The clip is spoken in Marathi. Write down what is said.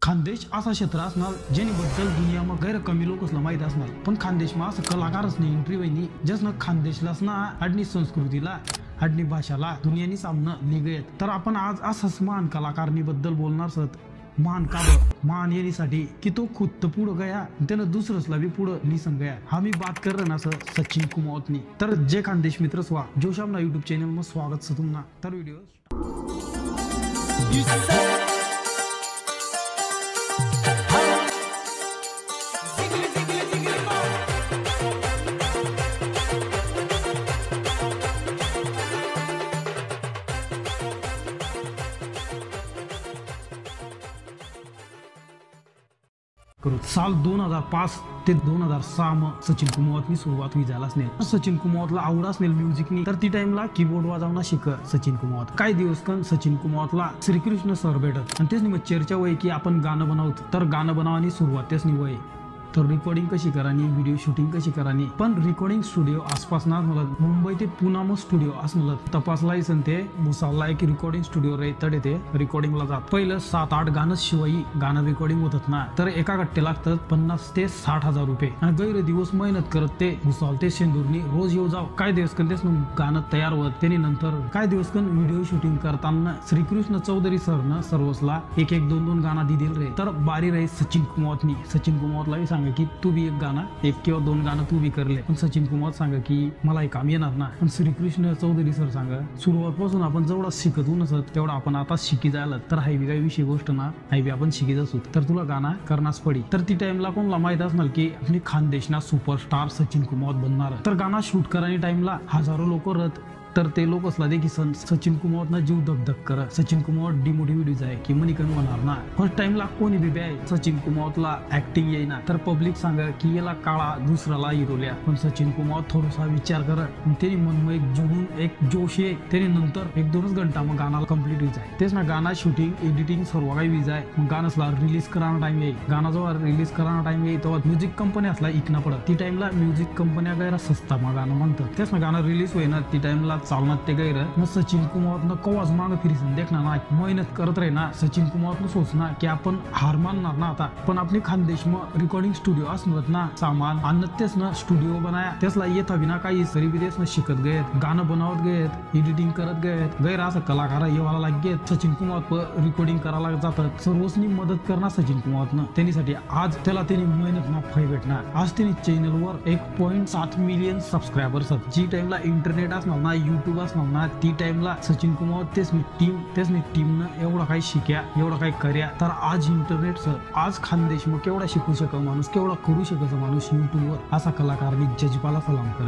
खानदेश असा क्षेत्र असणार ज्यानीबद्दल दुनियामा गैर कमी लोकसला माहीत असणार, पण खानदेशमा असं कलाकारच नाही एंट्री वहिनी ज्यानं खानदेशलाच ना आडनी संस्कृतीला आडनी भाषाला दुनियानी सामनं निघत। तर आपण आज असाच महान कलाकारनीबद्दल बोलणार सत। महान का महान येण्यासाठी की तो खुद तर पुढं गया त्यानं दुसरंसला भी पुढं लिसन गया। हामी बात कर रहे ना सर सचिन कुमावतनी। तर जे खानदेश मित्र स्वा जो शामना यूट्यूब चॅनल में स्वागत सर तुमना। तर व्हिडिओ साल 2005 ते 2006 में सचिन कुमावतनी सुरुवात हुई झालाच नाही। सचिन कुमावतला आवडाच नाही म्युझिकनी, तर ती टाइमला कीबोर्ड वाजवणं शिक सचिन कुमावत। काही दिवस कन सचिन कुमावतला श्रीकृष्ण सर भेटत आणि तेच चर्चा वय की आपण गाणं बनवत। तर गाणं बनवणी सुरुवात तेच वय तर रिकॉर्डिंग कशी करानी व्हिडिओ शूटिंग कशी करानी, पण रिकॉर्डिंग स्टुडिओ आसपास ना मला मुंबई ते पुना में स्टुडिओ असं तपासला ते भुसावला एक रिकॉर्डिंग स्टुडिओ रे तडे ते रिकॉर्डिंगला जात। पहिलं 7-8 गाणं शिवाय गाणं रिकॉर्डिंग होतात ना, तर एका गट्टे लागतात 50 ते 60 हजार रुपये आणि गैर दिवस मेहनत करत ते भुसावल ते शेंदूरनी रोज येऊ जाव। काय दिवस कन तेच गाणं तयार होत त्यांनी नंतर काय दिवस कन व्हिडिओ शूटिंग करताना श्रीकृष्ण चौधरी सरनं सर्वसला एक 2 गाणं दिल रे। तर बारी रही सचिन कुमावतनी। सचिन कुमावतला भी सांग की तू भी एक गाणं 1 किंवा 2 गाणं तू भी करले, पण सचिन कुमावत सांग की मला हे काम येणार ना। पण श्रीकृष्ण चौधरी सर सांग सुरुवातपासून आपण जेवढा शिकत नसत तेवढा आपण आता शिकी जायला, तर हाय बी काही विषय गोष्ट ना हाय बी आपण शिकीत असू, तर तुला गाणं करणारच पडी। तर ती टाइमला कोणला माहित असणार की आपली खानदेशना सुपरस्टार सचिन कुमावत बनणार। तर गाणं शूट करानी टाइमला हजारो लोक रत, तर ते लोक असला दे की सचिन कुमावत ना जीव धक कर। सचिन कुमावत डिमोटिवेट आहे की मनी कमी होणार ना। फर्स्ट टाइमला कोणी बी आहे सचिन कुमावतला ऍक्टिंग येईना, तर पब्लिक सांग की याला काळा दुसऱ्याला हिरोल्या, पण सचिन कुमावत थोडासा विचार कर त्याने मन एक जुळून एक जोश आहे त्याने नंतर 1-2 घंटा मग गाणं कम्प्लीट होई जाय। तेच ना गाणं शूटिंग एडिटिंग सर्व काही होई जाय। मग गाणंसला रिलीज करायला टाइम येईल, गाणं जेव्हा रिलीज करायला टाइम येईल तेव्हा म्युझिक कंपनी असला इकना पडत। ती टाइमला म्युझिक कंपन्या गैरा सस्ता मग गाणं म्हणतात। तेच ना गाणं रिलीज होईना ती टाइमला चालणार ते गैर न सचिन कुमावत न कवाज माग फिरीसन देखना ना मेहनत करत रहे ना। सचिन कुमावत न सोचना की आपण हार मानणार ना आता, पण आपली खानदेश में रिकॉर्डिंग स्टुडिओ असणार ना सामान आणि तेच ना स्टुडिओ बनाया त्यासला येता बिना काही सरी विदेश न शिकत गए, गाणं बनवत गए, एडिटिंग करत गए, गैर असं कलाकार येवाला लाग गए। सचिन कुमावत रिकॉर्डिंग करायला जातात, सर्वस्नी मदत करणार सचिन कुमावत न त्यांनीसाठी आज त्याला त्यांनी मेहनत ना फळ भेटणार। आज त्यांनी चॅनलवर 1.7 मिलियन सबस्क्रायबर्स आहेत। जी टाइमला इंटरनेट असणार ना युट्यूब असणार ना ती टाइमला सचिन कुमावत तेच मी टीम न एवढा काही शिक्या एवढा काही कर्या, तर आज इंटरनेट सर आज खानदेश मग केवढा शिकू शकत माणूस केवढा करू शकत माणूस युट्यूबवर असा कलाकारनी जजपाला सलाम कर।